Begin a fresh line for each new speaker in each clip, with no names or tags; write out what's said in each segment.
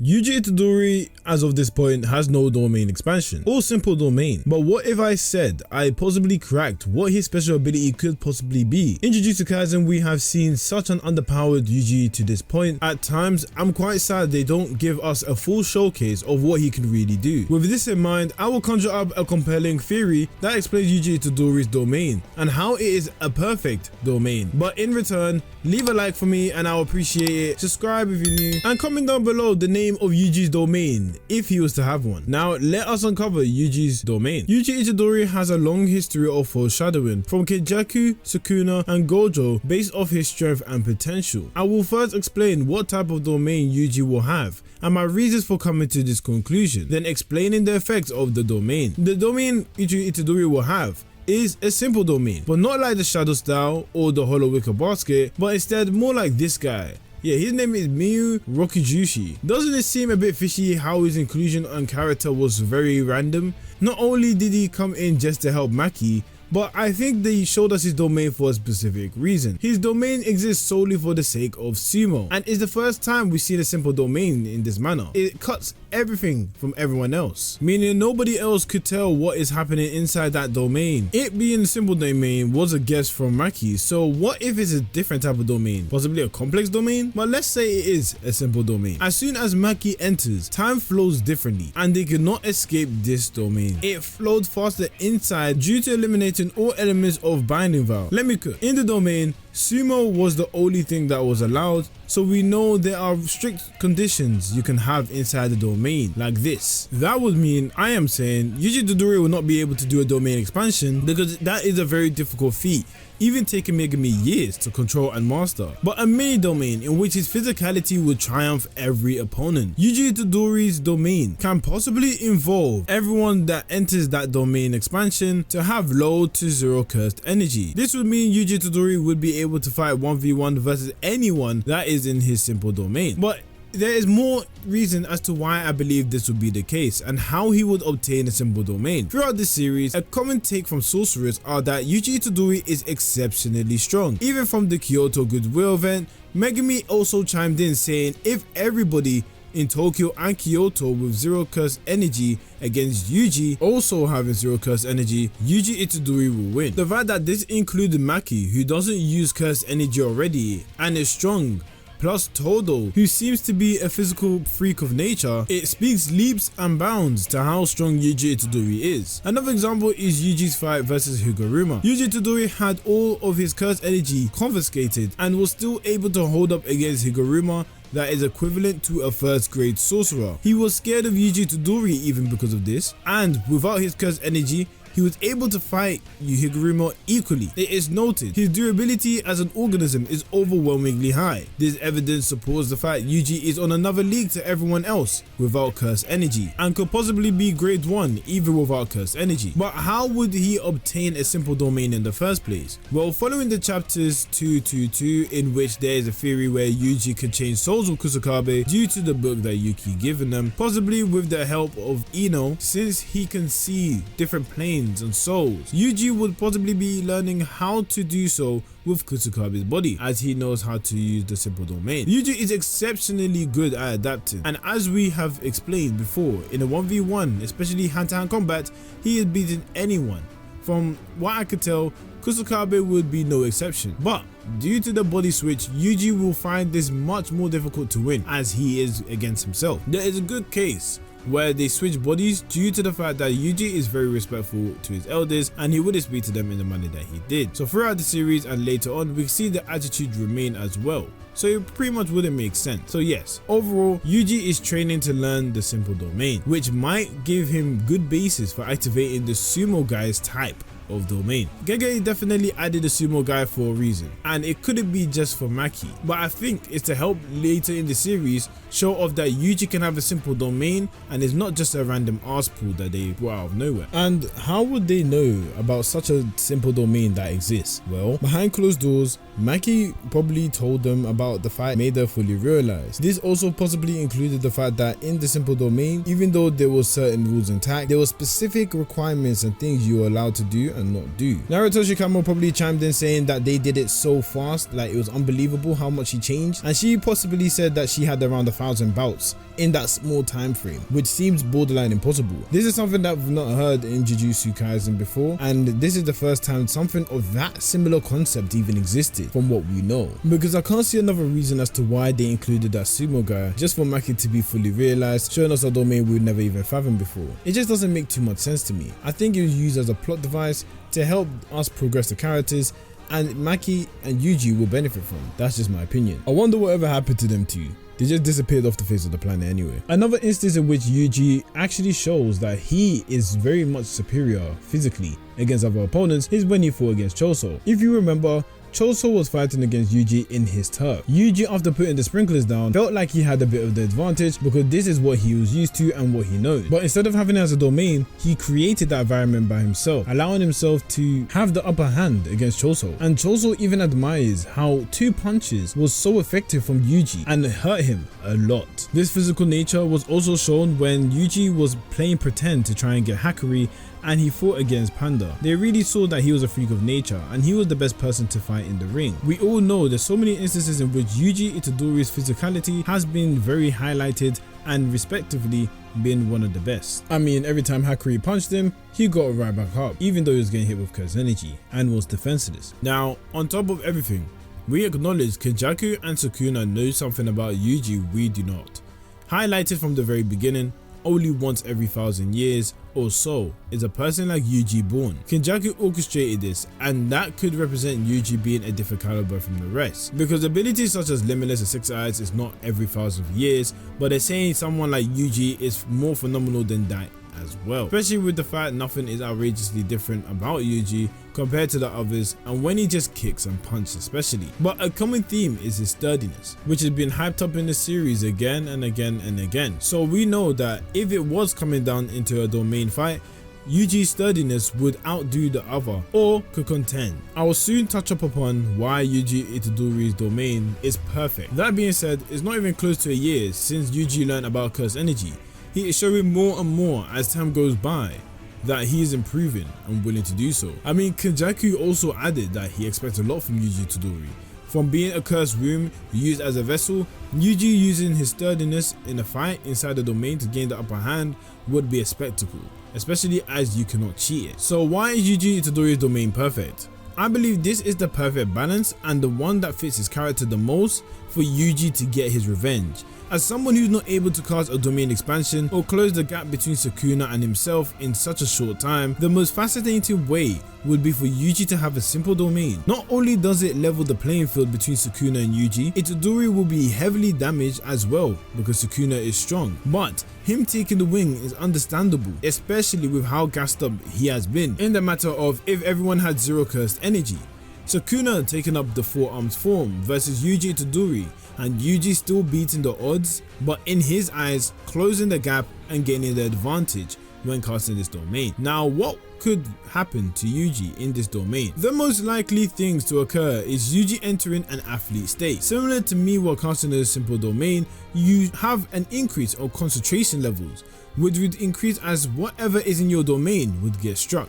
Yuji Itadori, as of this point, has no domain expansion or simple domain. But what if I said I possibly cracked what his special ability could possibly be? In Jujutsu Kaisen, we have seen such an underpowered Yuji to this point. At times, I'm quite sad they don't give us a full showcase of what he can really do. With this in mind, I will conjure up a compelling theory that explains Yuji Itadori's domain and how it is a perfect domain. But in return, leave a like for me and I'll appreciate it. Subscribe if you're new and comment down below the name of Yuji's domain if he was to have one. Now let us uncover Yuji's domain. Yuji Itadori has a long history of foreshadowing from Kenjaku, Sukuna and Gojo based off his strength and potential. I will first explain what type of domain Yuji will have and my reasons for coming to this conclusion, then explaining the effects of the domain. The domain Yuji Itadori will have is a simple domain, but not like the Shadow Style or the Hollow Wicker Basket, but instead more like this guy. Yeah, his name is Miyu Rokujushi. Doesn't it seem a bit fishy how his inclusion and character was very random? Not only did he come in just to help Maki, but I think they showed us his domain for a specific reason. His domain exists solely for the sake of sumo, and is the first time we see the simple domain in this manner. It cuts everything from everyone else, meaning nobody else could tell what is happening inside that domain. It being a simple domain was a guess from Maki, so what if it's a different type of domain? Possibly a complex domain? But let's say it is a simple domain. As soon as Maki enters, time flows differently, and they could not escape this domain. It flowed faster inside due to eliminating all elements of binding vow. Let me cook. In the domain, sumo was the only thing that was allowed, so we know there are strict conditions you can have inside the domain, like this. That would mean I am saying Yuji Itadori will not be able to do a domain expansion because that is a very difficult feat, even taking Megami years to control and master. But a mini domain in which his physicality would triumph every opponent. Yuji Itadori's domain can possibly involve everyone that enters that domain expansion to have low to zero cursed energy. This would mean Yuji Itadori would be able to fight 1v1 versus anyone that is in his simple domain. But there is more reason as to why I believe this would be the case and how he would obtain a simple domain. Throughout this series, a common take from sorcerers are that Yuji Itadori is exceptionally strong. Even from the Kyoto Goodwill event, Megami also chimed in saying if everybody in Tokyo and Kyoto with zero curse energy against Yuji also having zero curse energy, Yuji Itadori will win. The fact that this included Maki, who doesn't use curse energy already and is strong, plus Todo, who seems to be a physical freak of nature, it speaks leaps and bounds to how strong Yuji Itadori is. Another example is Yuji's fight versus Higuruma. Yuji Itadori had all of his curse energy confiscated and was still able to hold up against Higuruma that is equivalent to a first grade sorcerer. He was scared of Yuji Itadori even because of this, and without his curse energy, he was able to fight Higuruma equally. It is noted his durability as an organism is overwhelmingly high. This evidence supports the fact Yuji is on another league to everyone else without curse energy and could possibly be grade 1 even without curse energy. But how would he obtain a simple domain in the first place? Well, following the chapters 222, in which there is a theory where Yuji could change souls of Kusakabe due to the book that Yuki given them, possibly with the help of Ino, since he can see different planes and souls. Yuji would possibly be learning how to do so with Kusakabe's body, as he knows how to use the simple domain. Yuji is exceptionally good at adapting, and as we have explained before, in a 1v1, especially hand-to-hand combat, he is beating anyone. From what I could tell, Kusakabe would be no exception, but due to the body switch, Yuji will find this much more difficult to win as he is against himself. There is a good case where they switch bodies due to the fact that Yuji is very respectful to his elders and he wouldn't speak to them in the manner that he did. So throughout the series and later on, we see the attitude remain as well. So it pretty much wouldn't make sense. So yes, overall, Yuji is training to learn the simple domain, which might give him good basis for activating the sumo guy's type of domain. Gege definitely added a sumo guy for a reason, and it couldn't be just for Maki, but I think it's to help later in the series show off that Yuji can have a simple domain and it's not just a random arse pool that they brought out of nowhere. And how would they know about such a simple domain that exists? Well, behind closed doors, Maki probably told them about the fight made her fully realize. This also possibly included the fact that in the simple domain, even though there were certain rules intact, there were specific requirements and things you were allowed to do and not do. Naruto Shikamo probably chimed in saying that they did it so fast, like it was unbelievable how much he changed, and she possibly said that she had around 1,000 bouts in that small time frame, which seems borderline impossible. This is something that we've not heard in Jujutsu Kaisen before, and this is the first time something of that similar concept even existed from what we know, because I can't see another reason as to why they included that sumo guy just for Maki to be fully realized, showing us a domain we'd never even fathomed before. It just doesn't make too much sense to me. I think it was used as a plot device to help us progress the characters, and Maki and Yuji will benefit from. That's just my opinion. I wonder whatever happened to them two. They just disappeared off the face of the planet anyway. Another instance in which Yuji actually shows that he is very much superior physically against other opponents is when he fought against Choso. If you remember, Choso was fighting against Yuji in his turf. Yuji, after putting the sprinklers down, felt like he had a bit of the advantage because this is what he was used to and what he knows. But instead of having it as a domain, he created that environment by himself, allowing himself to have the upper hand against Choso. And Choso even admires how 2 punches was so effective from Yuji and hurt him a lot. This physical nature was also shown when Yuji was playing pretend to try and get Hakuri and he fought against Panda. They really saw that he was a freak of nature and he was the best person to fight in the ring. We all know there's so many instances in which Yuji Itadori's physicality has been very highlighted and respectively been one of the best. I mean, every time Hakuri punched him, he got right back up, even though he was getting hit with curse energy and was defenseless. Now, on top of everything, we acknowledge Kenjaku and Sukuna know something about Yuji we do not. Highlighted from the very beginning, only once every 1,000 years or so is a person like Yuji born. Kenjaku orchestrated this, and that could represent Yuji being a different caliber from the rest, because abilities such as Limitless and Six Eyes is not every 1,000 years, but they're saying someone like Yuji is more phenomenal than that as well, especially with the fact nothing is outrageously different about Yuji compared to the others, and when he just kicks and punches especially. But a common theme is his sturdiness, which has been hyped up in the series again and again and again. So we know that if it was coming down into a domain fight, Yuji's sturdiness would outdo the other or could contend. I will soon touch up upon why Yuji Itadori's domain is perfect. That being said, it's not even close to a year since Yuji learned about curse energy. He is showing more and more as time goes by that he is improving and willing to do so. I mean, Kenjaku also added that he expects a lot from Yuji Itadori. From being a cursed room used as a vessel, Yuji using his sturdiness in a fight inside the domain to gain the upper hand would be a spectacle, especially as you cannot cheat it. So why is Yuji Itadori's domain perfect? I believe this is the perfect balance and the one that fits his character the most for Yuji to get his revenge. As someone who's not able to cast a domain expansion or close the gap between Sukuna and himself in such a short time, the most fascinating way would be for Yuji to have a simple domain. Not only does it level the playing field between Sukuna and Yuji, Itadori will be heavily damaged as well because Sukuna is strong, but him taking the wing is understandable, especially with how gassed up he has been in the matter of if everyone had zero cursed energy. Sukuna taking up the 4-armed form versus Yuji Itadori, and Yuji still beating the odds, but in his eyes closing the gap and gaining the advantage when casting this domain. Now, what could happen to Yuji in this domain? The most likely things to occur is Yuji entering an athlete state. Similar to me while casting a simple domain, you have an increase of concentration levels, which would increase as whatever is in your domain would get struck.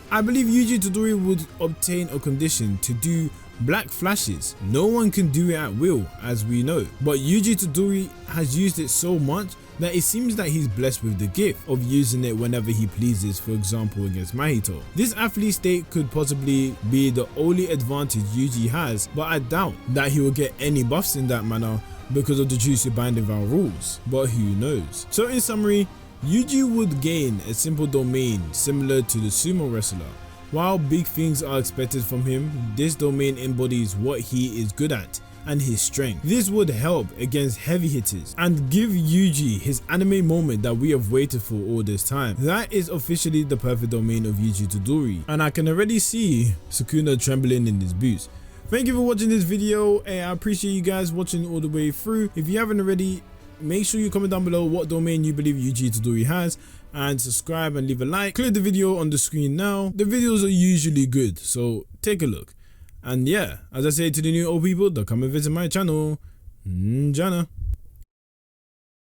I believe Yuji Itadori would obtain a condition to do black flashes. No one can do it at will, as we know, but Yuji Itadori has used it so much that it seems that he's blessed with the gift of using it whenever he pleases, for example against Mahito. This athlete state could possibly be the only advantage Yuji has, but I doubt that he will get any buffs in that manner because of the Jutsu Binding Vow rules, but who knows. So in summary, Yuji would gain a simple domain similar to the sumo wrestler. While big things are expected from him, this domain embodies what he is good at and his strength. This would help against heavy hitters and give Yuji his anime moment that we have waited for all this time. That is officially the perfect domain of Yuji Itadori, and I can already see Sukuna trembling in his boots. Thank you for watching this video. I appreciate you guys watching all the way through. If you haven't already, make sure you comment down below what domain you believe Yuji Itadori has, and subscribe and leave a like. Click the video on the screen now. The videos are usually good, so take a look. And yeah, as I say to the new old people that come and visit my channel, Jana.